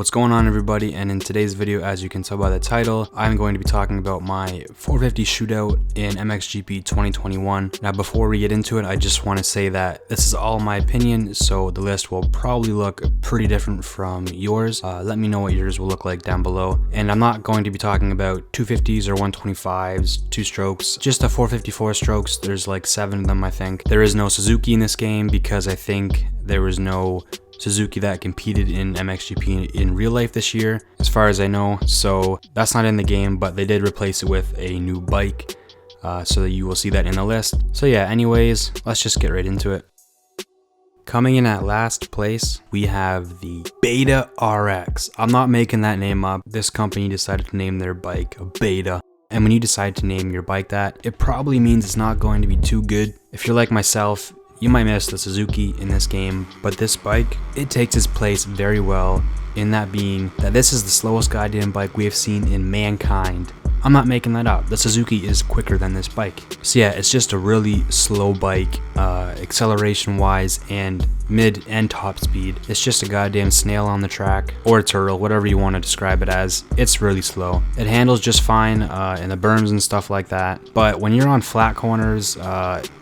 What's going on, everybody? And in today's video, as you can tell by the title, I'm going to be talking about my 450 Shootout in MXGP 2021. Now before we get into it, I just want to say that this is all my opinion, so the list will probably look pretty different from yours. Let me know what yours will look like down below. And I'm not going to be talking about 250s or 125s, 2 strokes, just a 454 strokes. There's like 7 of them, I think. There is no Suzuki in this game because I think there was no Suzuki that competed in MXGP in real life this year, as far as I know, so that's not in the game, but they did replace it with a new bike, so that you will see that in the list. So yeah, anyways, let's just get right into it. Coming in at last place, we have the Beta RX. I'm not making that name up. This company decided to name their bike a Beta. And when you decide to name your bike that, it probably means it's not going to be too good. If you're like myself, you might miss the Suzuki in this game, but this bike, it takes its place very well, in that being that this is the slowest goddamn bike we have seen in mankind. I'm not making that up. The Suzuki is quicker than this bike. So yeah, it's just a really slow bike, acceleration wise and mid and top speed. It's just a goddamn snail on the track, or a turtle, whatever you want to describe it as. It's really slow. It handles just fine in the berms and stuff like that, but when you're on flat corners,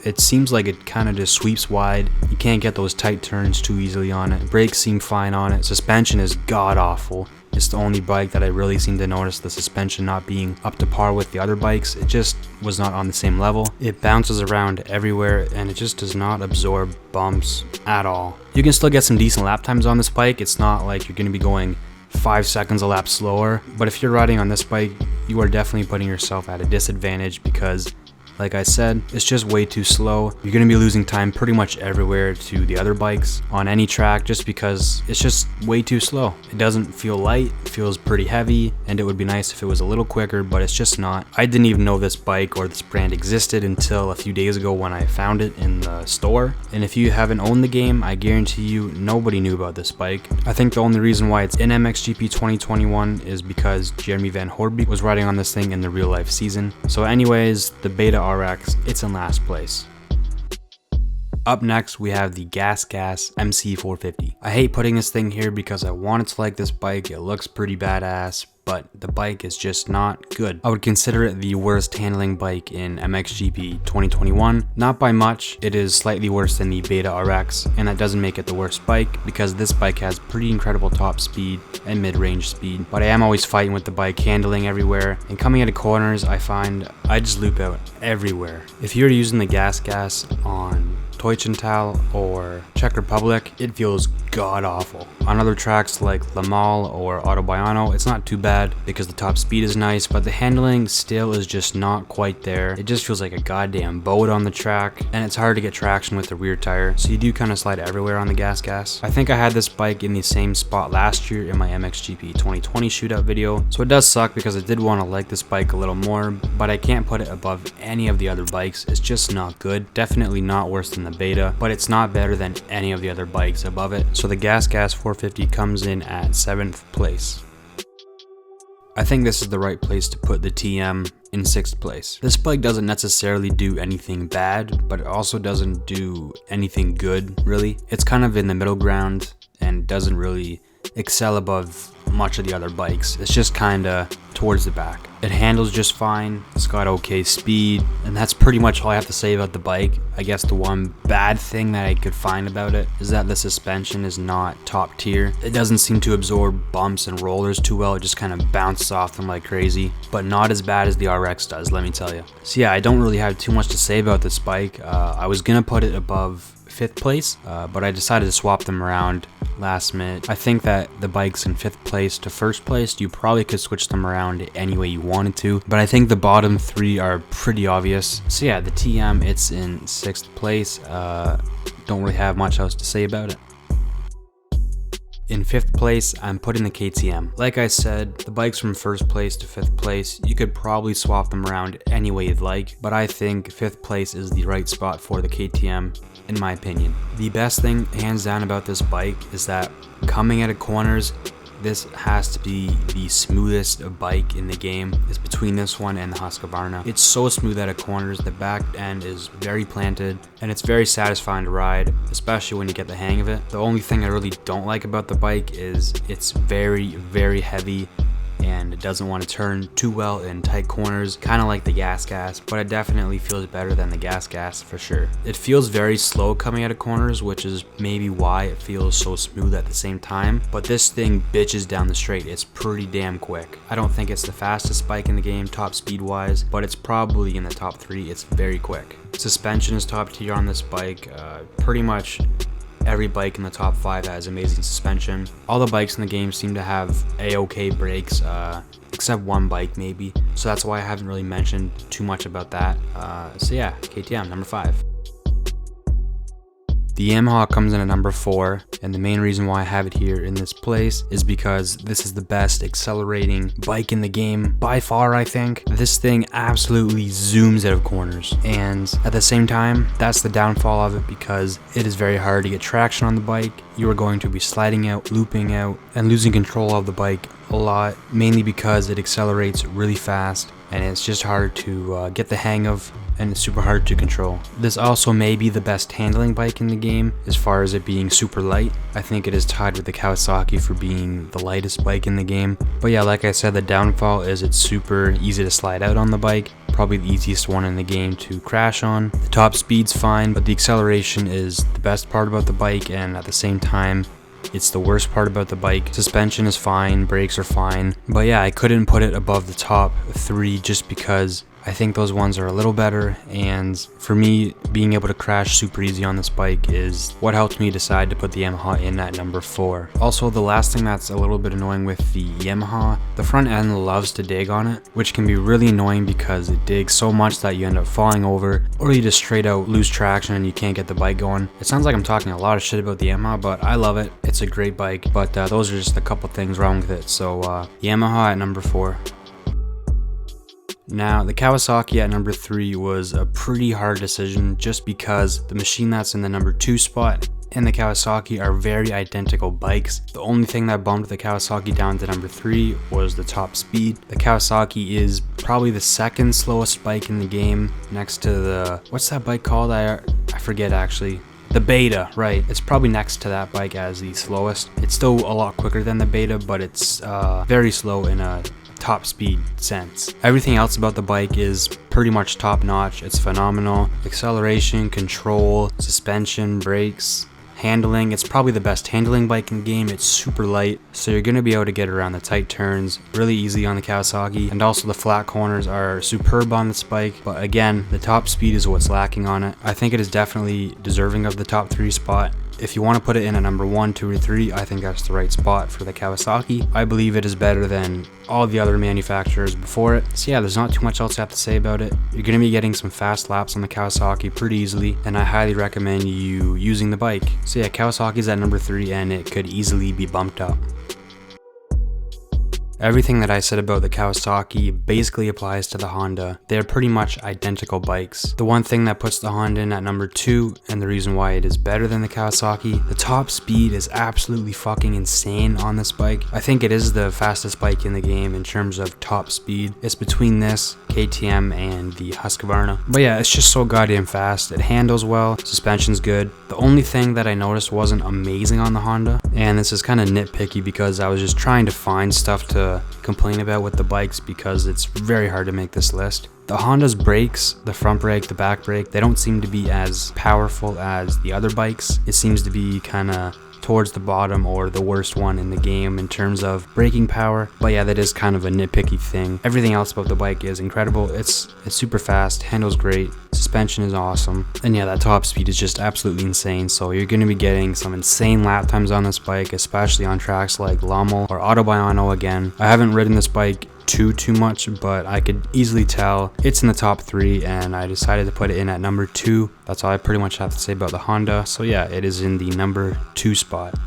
it seems like it kind of just sweeps wide. You can't get those tight turns too easily on it. Brakes seem fine on it. Suspension is god awful. It's the only bike that I really seem to notice the suspension not being up to par with the other bikes. It just was not on the same level. It bounces around everywhere and it just does not absorb bumps at all. You can still get some decent lap times on this bike. It's not like you're going to be going 5 seconds a lap slower, but if you're riding on this bike, you are definitely putting yourself at a disadvantage because, like I said, it's just way too slow. You're going to be losing time pretty much everywhere to the other bikes on any track just because it's just way too slow. It doesn't feel light, it feels pretty heavy, and it would be nice if it was a little quicker, but it's just not. I didn't even know this bike or this brand existed until a few days ago when I found it in the store. And if you haven't owned the game, I guarantee you nobody knew about this bike. I think the only reason why it's in MXGP 2021 is because Jeremy Van Horby was riding on this thing in the real life season. So anyways, the Beta RX, it's in last place. Up next, we have the GasGas MC450. I hate putting this thing here because I wanted to like this bike. It looks pretty badass, but the bike is just not good. I would consider it the worst handling bike in MXGP 2021. Not by much, it is slightly worse than the Beta RX, and that doesn't make it the worst bike because this bike has pretty incredible top speed and mid-range speed, but I am always fighting with the bike handling everywhere, and coming into corners, I find I just loop out everywhere. If you're using the GasGas on Toichental or Czech Republic, it feels god awful. On other tracks like Lamal or Autobiano, it's not too bad because the top speed is nice, but the handling still is just not quite there. It just feels like a goddamn boat on the track, and it's hard to get traction with the rear tire, so you do kind of slide everywhere on the GasGas. I think I had this bike in the same spot last year in my MXGP 2020 Shootout video, so it does suck because I did want to like this bike a little more, but I can't put it above any of the other bikes. It's just not good. Definitely not worse than the Beta, but it's not better than any of the other bikes above it. So the GasGas 450 comes in at 7th place. I think this is the right place to put the TM in 6th place. This bike doesn't necessarily do anything bad, but it also doesn't do anything good, really. It's kind of in the middle ground and doesn't really excel above much of the other bikes. It's just kinda towards the back. It handles just fine, it's got okay speed, and that's pretty much all I have to say about the bike. I guess the one bad thing that I could find about it is that the suspension is not top tier. It doesn't seem to absorb bumps and rollers too well, it just kind of bounces off them like crazy, but not as bad as the RX does, let me tell you. So yeah, I don't really have too much to say about this bike. I was gonna put it above 5th place, but I decided to swap them around last minute. I think that the bikes in 5th place to 1st place, you probably could switch them around any way you wanted to, but I think the bottom 3 are pretty obvious. So yeah, the TM, it's in 6th place. Don't really have much else to say about it. In 5th place, I'm putting the KTM. Like I said, the bikes from 1st place to 5th place, you could probably swap them around any way you'd like, but I think 5th place is the right spot for the KTM, in my opinion. The best thing, hands down, about this bike is that coming out of corners, this has to be the smoothest bike in the game. It's between this one and the Husqvarna. It's so smooth at corners, the back end is very planted, and it's very satisfying to ride, especially when you get the hang of it. The only thing I really don't like about the bike is it's very, very heavy, and it doesn't want to turn too well in tight corners, kind of like the GasGas, but it definitely feels better than the GasGas for sure. It feels very slow coming out of corners, which is maybe why it feels so smooth at the same time, but this thing bitches down the straight. It's pretty damn quick. I don't think it's the fastest bike in the game top speed wise, but it's probably in the top 3. It's very quick. Suspension is top tier on this bike. Pretty much every bike in the top 5 has amazing suspension. All the bikes in the game seem to have a-okay brakes, except one bike maybe. So that's why I haven't really mentioned too much about that. So yeah, KTM, number 5. The Yamaha comes in at number 4, and the main reason why I have it here in this place is because this is the best accelerating bike in the game by far, I think. This thing absolutely zooms out of corners, and at the same time, that's the downfall of it because it is very hard to get traction on the bike. You are going to be sliding out, looping out, and losing control of the bike a lot, mainly because it accelerates really fast, and it's just hard to get the hang of, and it's super hard to control. This also may be the best handling bike in the game as far as it being super light. I think it is tied with the Kawasaki for being the lightest bike in the game. But yeah, like I said, the downfall is it's super easy to slide out on the bike. Probably the easiest one in the game to crash on. The top speed's fine, but the acceleration is the best part about the bike, and at the same time, it's the worst part about the bike. Suspension is fine, brakes are fine, but yeah, I couldn't put it above the top 3 just because I think those ones are a little better, and for me, being able to crash super easy on this bike is what helped me decide to put the Yamaha in at number 4. Also, the last thing that's a little bit annoying with the Yamaha, the front end loves to dig on it, which can be really annoying because it digs so much that you end up falling over, or you just straight out lose traction and you can't get the bike going. It sounds like I'm talking a lot of shit about the Yamaha, but I love it. It's a great bike, but those are just a couple things wrong with it. So Yamaha at number 4. Now, the Kawasaki at number 3 was a pretty hard decision just because the machine that's in the number 2 spot and the Kawasaki are very identical bikes. The only thing that bumped the Kawasaki down to number 3 was the top speed. The Kawasaki is probably the second slowest bike in the game next to the, what's that bike called? I forget actually. The Beta, right. It's probably next to that bike as the slowest. It's still a lot quicker than the Beta, but it's very slow in a top speed sense. Everything else about the bike is pretty much top notch. It's phenomenal. Acceleration, control, suspension, brakes, handling. It's probably the best handling bike in the game. It's super light, so you're going to be able to get around the tight turns really easy on the Kawasaki, and also the flat corners are superb on this bike, but again, the top speed is what's lacking on it. I think it is definitely deserving of the top 3 spot. If you want to put it in at number 1, 2, or 3, I think that's the right spot for the Kawasaki. I believe it is better than all the other manufacturers before it. So yeah, there's not too much else I have to say about it. You're going to be getting some fast laps on the Kawasaki pretty easily, and I highly recommend you using the bike. So yeah, Kawasaki's at number 3, and it could easily be bumped up. Everything that I said about the Kawasaki basically applies to the Honda. They're pretty much identical bikes. The one thing that puts the Honda in at number 2, and the reason why it is better than the Kawasaki, the top speed is absolutely fucking insane on this bike. I think it is the fastest bike in the game in terms of top speed. It's between this, KTM, and the Husqvarna. But yeah, it's just so goddamn fast. It handles well, suspension's good. The only thing that I noticed wasn't amazing on the Honda, and this is kind of nitpicky because I was just trying to find stuff to complain about with the bikes because it's very hard to make this list. The Honda's brakes, the front brake, the back brake, they don't seem to be as powerful as the other bikes. It seems to be kind of towards the bottom or the worst one in the game in terms of braking power. But yeah, that is kind of a nitpicky thing. Everything else about the bike is incredible. It's super fast, handles great, suspension is awesome, and yeah, that top speed is just absolutely insane. So you're going to be getting some insane lap times on this bike, especially on tracks like Lommel or Autobahn again. I haven't ridden this bike too much, but I could easily tell it's in the top 3, and I decided to put it in at number 2. That's all I pretty much have to say about the Honda. So yeah, it is in the number 2 spot.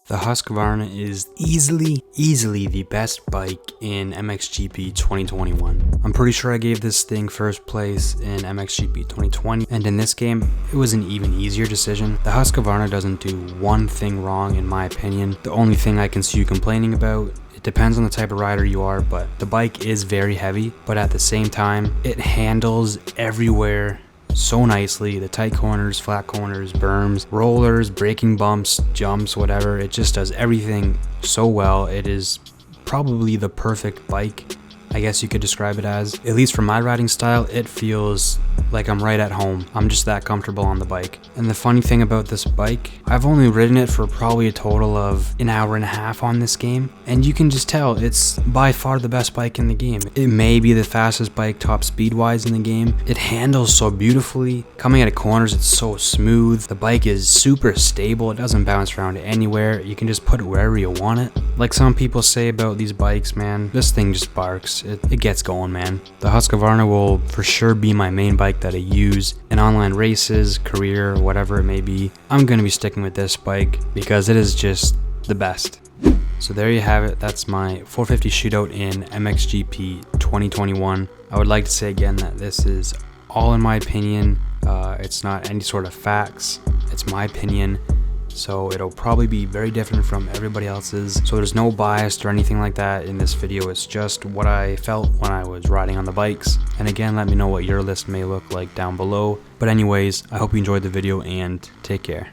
The Husqvarna is easily the best bike in MXGP 2021. I'm pretty sure I gave this thing first place in MXGP 2020, and in this game, it was an even easier decision. The Husqvarna doesn't do one thing wrong in my opinion. The only thing I can see you complaining about, it depends on the type of rider you are, but the bike is very heavy, but at the same time, it handles everywhere so nicely. The tight corners, flat corners, berms, rollers, braking bumps, jumps, whatever. It just does everything so well. It is probably the perfect bike, I guess you could describe it as. At least for my riding style, it feels like I'm right at home. I'm just that comfortable on the bike. And the funny thing about this bike, I've only ridden it for probably a total of an hour and a half on this game, and you can just tell it's by far the best bike in the game. It may be the fastest bike top speed wise in the game. It handles so beautifully. Coming out of corners, it's so smooth. The bike is super stable. It doesn't bounce around anywhere. You can just put it wherever you want it. Like some people say about these bikes, man, this thing just barks. It gets going, man. The Husqvarna will for sure be my main bike that I use in online races, career, whatever it may be. I'm gonna be sticking with this bike because it is just the best. So there you have it. That's my 450 Shootout in MXGP 2021. I would like to say again that this is all in my opinion. It's not any sort of facts. It's my opinion. So it'll probably be very different from everybody else's. So there's no bias or anything like that in this video. It's just what I felt when I was riding on the bikes. And again, let me know what your list may look like down below. But anyways, I hope you enjoyed the video and take care.